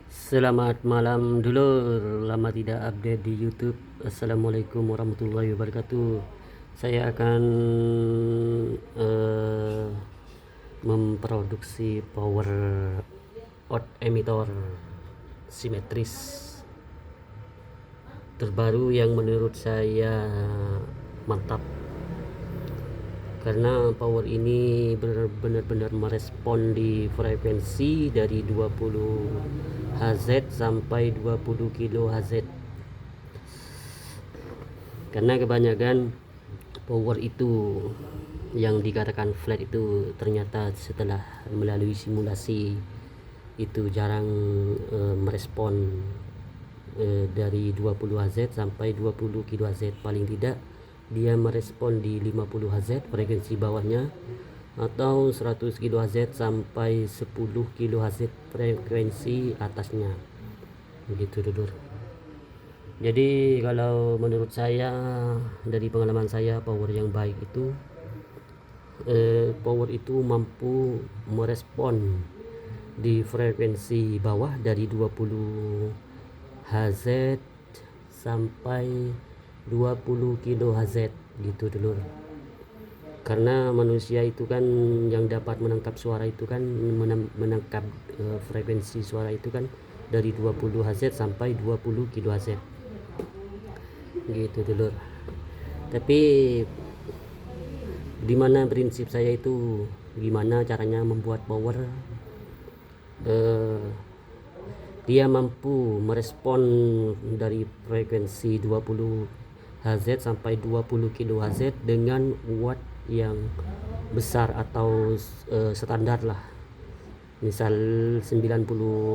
Selamat malam dulur, lama tidak update di YouTube. Assalamualaikum warahmatullahi wabarakatuh. Saya akan eh, memproduksi power out emitter simetris terbaru yang menurut saya mantap, karena power ini benar-benar merespon di frekuensi dari 20 Hz sampai 20 kHz. Karena kebanyakan power itu yang dikatakan flat itu ternyata setelah melalui simulasi itu jarang merespon dari 20 Hz sampai 20 kHz. Paling tidak dia merespon di 50 Hz frekuensi bawahnya, atau 100 kHz sampai 10 kHz frekuensi atasnya, begitu dulur. Jadi kalau menurut saya, dari pengalaman saya, power yang baik itu power itu mampu merespon di frekuensi bawah dari 20 Hz sampai 20 kHz gitu dulur. Karena manusia itu kan yang dapat menangkap suara itu kan menangkap frekuensi suara itu kan dari 20 Hz sampai 20 kHz gitu dulur. Tapi dimana prinsip saya itu, gimana caranya membuat power dia mampu merespon dari frekuensi 20 Hz sampai 20 kHz dengan watt yang besar atau standar lah, misal 90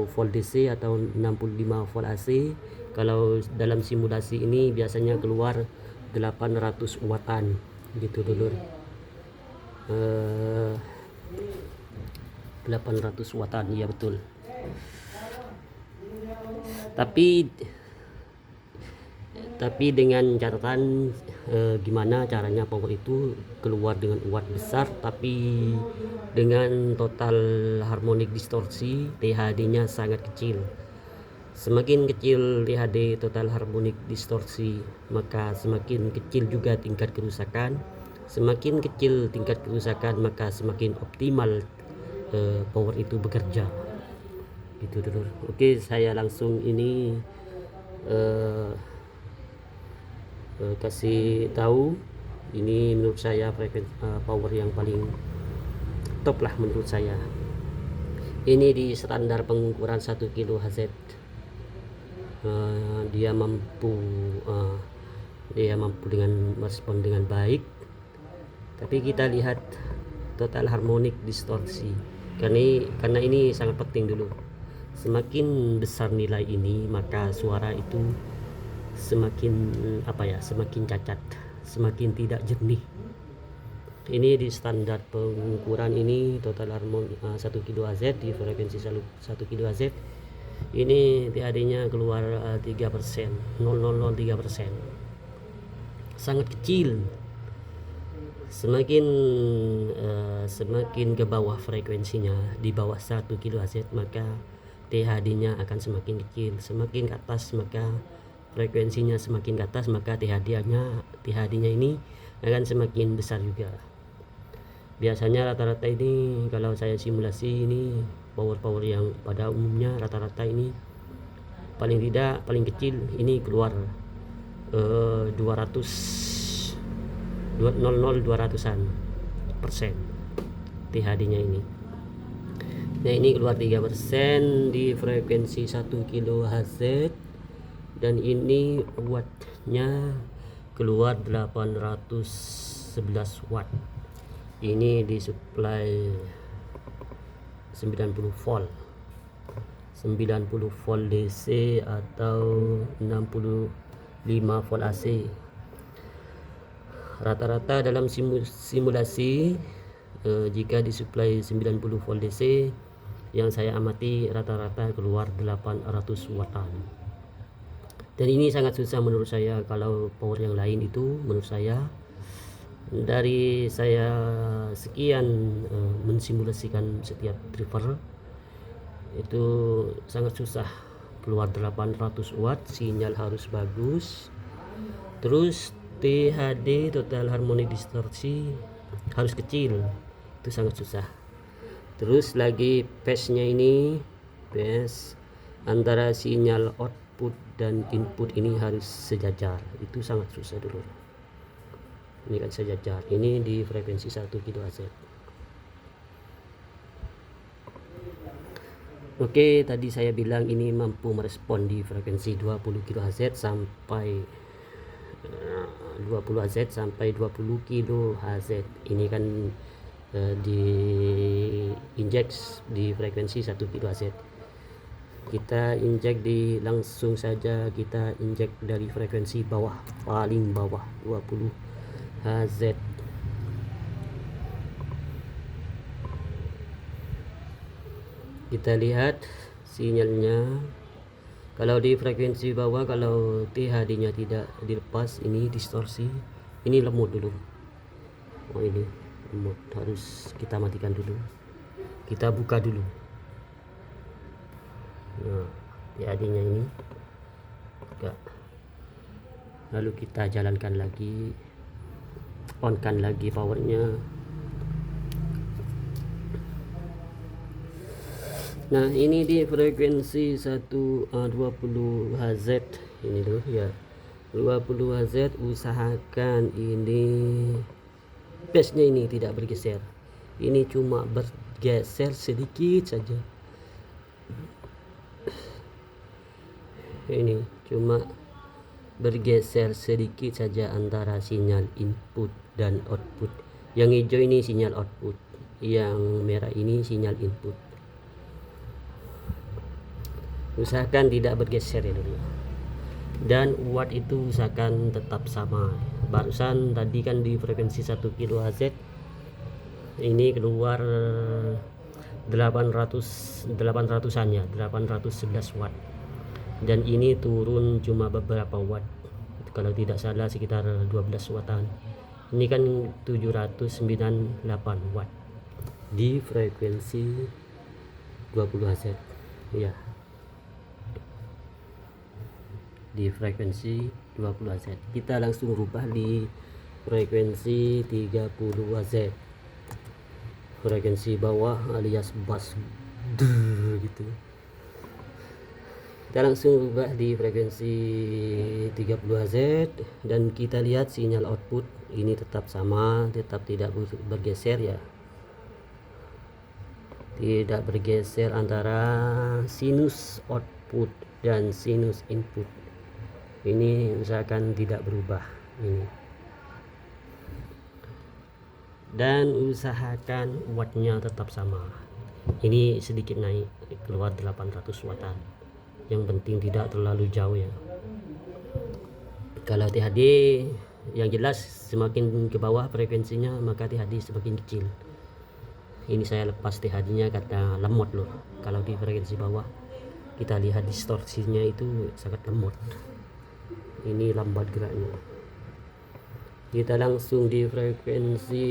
volt DC atau 65 volt AC. Kalau dalam simulasi ini biasanya keluar 800 wattan gitu dulur. 800 wattan, iya betul. Tapi dengan catatan gimana caranya power itu keluar dengan watt besar tapi dengan total harmonic distorsi THD-nya sangat kecil. Semakin kecil THD total harmonic distorsi, maka semakin kecil juga tingkat kerusakan. Semakin kecil tingkat kerusakan, maka semakin optimal power itu bekerja. Gitu dulu. Oke, saya langsung ini kasih tahu. Ini menurut saya power yang paling top lah menurut saya. Ini di standar pengukuran 1 kHz. Dia mampu dengan merespon dengan baik. Tapi kita lihat total harmonic distorsi, karena ini sangat penting dulu. Semakin besar nilai ini, maka suara itu semakin semakin cacat, semakin tidak jernih. Ini di standar pengukuran ini total harmonic 1 kHz di frekuensi 1 kHz. Ini THD-nya keluar 3%, 0,003%, sangat kecil. Semakin ke bawah frekuensinya, di bawah 1 kHz, maka THD-nya akan semakin kecil. Semakin ke atas, maka frekuensinya semakin ke atas, maka THD-nya ini akan semakin besar juga. Biasanya rata-rata ini kalau saya simulasi ini power yang pada umumnya rata-rata ini paling kecil ini keluar 200-an persen THD-nya ini. Nah, ini keluar 3% di frekuensi 1 kHz, dan ini wattnya keluar 811 watt. Ini disuplai 90 volt DC atau 65 volt AC. Rata-rata dalam simulasi jika disuplai 90 volt DC, yang saya amati rata-rata keluar 800 wattan. Dan ini sangat susah menurut saya. Kalau power yang lain itu menurut saya, dari saya sekian mensimulasikan setiap driver, itu sangat susah, keluar 800 watt, sinyal harus bagus. Terus THD, total harmonic distorsi, harus kecil, itu sangat susah. Terus lagi phase-nya ini, phase antara sinyal output dan input ini harus sejajar, itu sangat susah dulu. Ini kan sejajar, ini di frekuensi 1 kHz. Oke, tadi saya bilang ini mampu merespon di frekuensi 20 kHz sampai 20 Hz sampai 20 kHz. Ini kan di injek di frekuensi 1 kHz. Kita injek di langsung saja, kita injek dari frekuensi bawah, paling bawah 20 Hz. Kita lihat sinyalnya. Kalau di frekuensi bawah, kalau THD nya tidak dilepas, ini distorsi, ini lemot dulu. Oh, ini lemot, harus kita matikan dulu, kita buka dulu. Nah, THD nya ini buka, lalu kita jalankan lagi, on kan lagi powernya. Nah, ini di frekuensi 120 Hz ini loh ya, 20 Hz. Usahakan ini phase nya ini tidak bergeser, ini cuma bergeser sedikit saja, ini cuma bergeser sedikit saja antara sinyal input dan output. Yang hijau ini sinyal output, yang merah ini sinyal input. Usahakan tidak bergeser ya dulu. Dan watt itu usahakan tetap sama. Barusan tadi kan di frekuensi 1 kHz ini keluar 800-an ya, 811 watt. Dan ini turun cuma beberapa watt. Kalau tidak salah sekitar 12 wattan. Ini kan 798 watt di frekuensi 20 Hz ya, di frekuensi 20 Hz. Kita langsung rubah di frekuensi 30 Hz, frekuensi bawah alias bass gitu. Kita langsung rubah di frekuensi 30 Hz dan kita lihat sinyal output ini tetap sama, tetap tidak bergeser ya, tidak bergeser antara sinus output dan sinus input. Ini usahakan tidak berubah ini, dan usahakan wattnya tetap sama. Ini sedikit naik, keluar 800 wattan, yang penting tidak terlalu jauh ya. Kalau THD yang jelas semakin ke bawah frekuensinya, maka THD semakin kecil. Ini saya lepas THD nya karena lemot loh. Kalau di frekuensi bawah kita lihat distorsinya itu sangat lemot, ini lambat geraknya. Kita langsung di frekuensi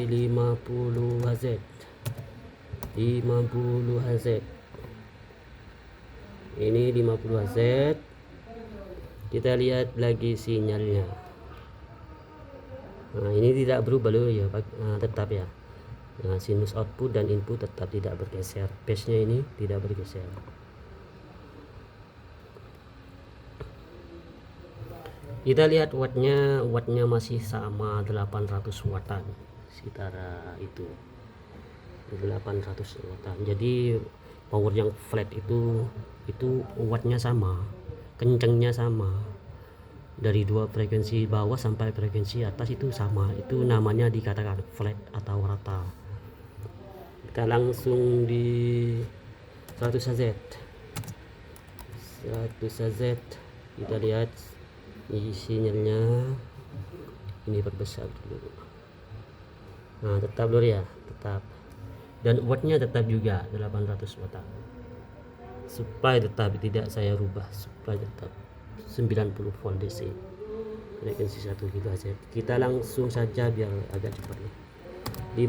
50 Hz, 50 Hz. Ini 50 Hz. Kita lihat lagi sinyalnya. Nah, ini tidak berubah loh ya, tetap ya. Nah, sinus output dan input tetap tidak bergeser, phase nya ini tidak bergeser. Kita lihat wattnya masih sama 800 wattan, sekitar itu 800 wattan. Jadi power yang flat itu wattnya sama, kencengnya sama, dari dua frekuensi bawah sampai frekuensi atas itu sama, itu namanya dikatakan flat atau rata. Kita langsung di 100 Hz, 100 Hz. Kita lihat sinyalnya ini perbesar dulu. Nah, tetap lur ya, tetap, dan wattnya tetap juga 800 watt. Supply tetap tidak saya rubah, supply tetap 90 volt DC, frekuensi 1 kHz. Kita langsung saja biar agak cepat nih,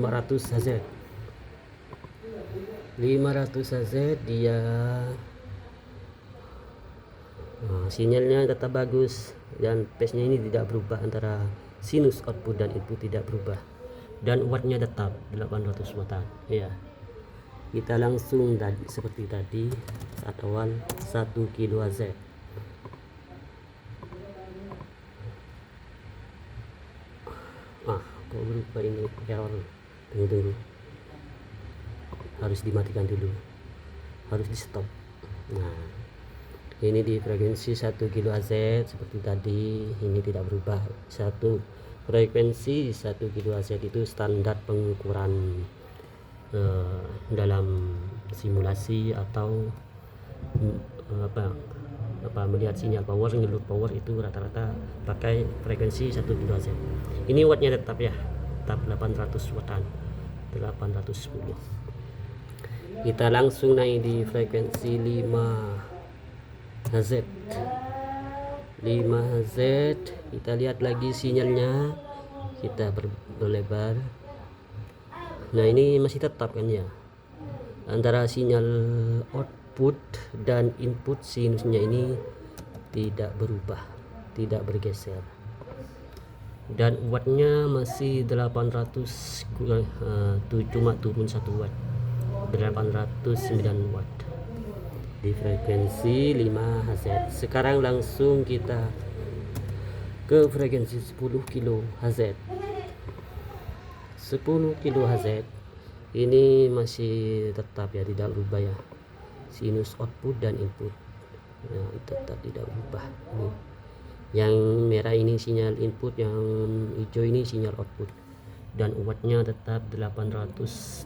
500 Hz. 500 Hz dia sinyalnya tetap bagus dan phase nya ini tidak berubah, antara sinus output dan input tidak berubah, dan wattnya tetap 800 wattan ya. Kita langsung tadi seperti tadi saat awal 1 kHz. Kok berubah ini, error, tunggu, harus dimatikan dulu, harus di stop. Nah, ini di frekuensi 1 kHz seperti tadi, ini tidak berubah. Satu frekuensi 1 kHz itu standar pengukuran dalam simulasi atau melihat sinyal power, ngeload power itu rata-rata pakai frekuensi 1 kHz. Ini wattnya tetap ya, tetap 800 wattan, 810. Kita langsung naik di frekuensi 5 Hz. 5 Hz, kita lihat lagi sinyalnya, kita berlebar. Nah, ini masih tetap kan ya, antara sinyal output dan input sinusnya ini tidak berubah, tidak bergeser, dan wattnya masih 800, cuma turun 1 watt, 809 watt di frekuensi 5 Hz. Sekarang langsung kita ke frekuensi 10 kHz. 10 kHz ini masih tetap ya, tidak berubah ya, sinus output dan input ya, tetap tidak berubah. Ini yang merah ini sinyal input, yang hijau ini sinyal output, dan wattnya tetap 805.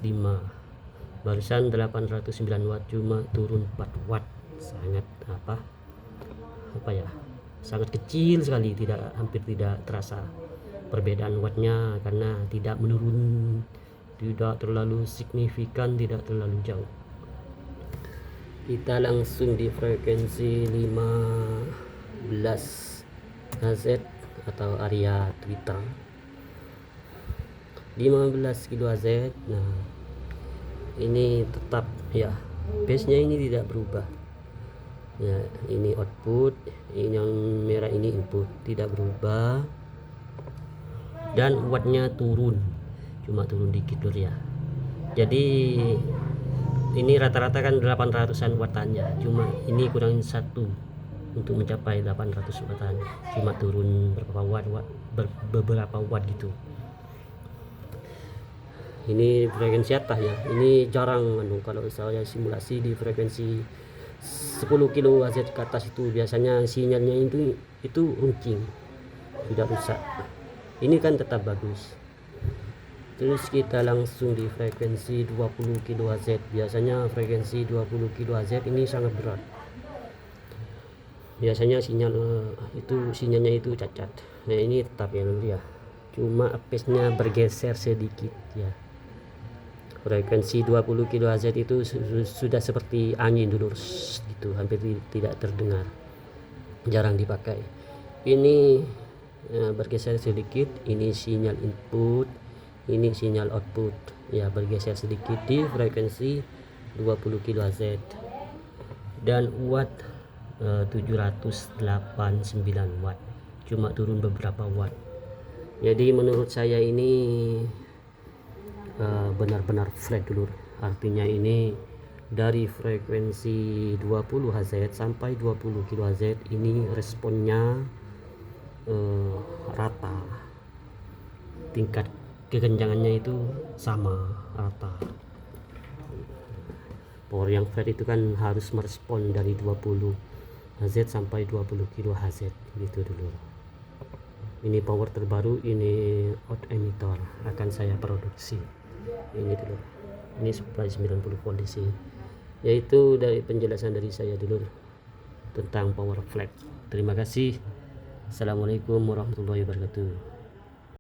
Barusan 809 watt, cuma turun 4 watt, sangat sangat kecil sekali, hampir tidak terasa perbedaan wattnya, karena tidak menurun, tidak terlalu signifikan, tidak terlalu jauh. Kita langsung di frekuensi 15 Hz atau area Twitter, 15 kHz. Nah, ini tetap ya, phase nya ini tidak berubah ya, ini output, ini yang merah ini input, tidak berubah, dan wattnya turun, cuma turun dikit lur ya. Jadi ini rata-rata kan 800-an wattannya, cuma ini kurang 1 untuk mencapai 800 wattan, cuma turun beberapa watt gitu. Ini frekuensi atas ya, ini jarang kalau saya simulasi di frekuensi 10 kHz ke atas itu biasanya sinyalnya itu runcing, sudah rusak. Ini kan tetap bagus. Terus kita langsung di frekuensi 20 kHz. Biasanya frekuensi 20 kHz ini sangat berat. Biasanya sinyalnya itu cacat. Nah, ini tetap ya dulu ya, cuma phase-nya bergeser sedikit ya. Frekuensi 20 kHz itu sudah seperti angin dulu gitu, hampir tidak terdengar, jarang dipakai. Ini bergeser sedikit, ini sinyal input, ini sinyal output ya, bergeser sedikit di frekuensi 20 kHz, dan watt 789 watt, cuma turun beberapa watt. Jadi menurut saya ini benar-benar flat dulu, artinya ini dari frekuensi 20 Hz sampai 20 kHz ini responnya rata, tingkat kekencangannya itu sama, rata. Power yang flat itu kan harus merespon dari 20 Hz sampai 20 kHz gitu dulu. Ini power terbaru, ini out emitter akan saya produksi. Ini dulu, ini supply 90 volt DC. Yaitu dari penjelasan dari saya dulu tentang power flat. Terima kasih. Assalamualaikum warahmatullahi wabarakatuh.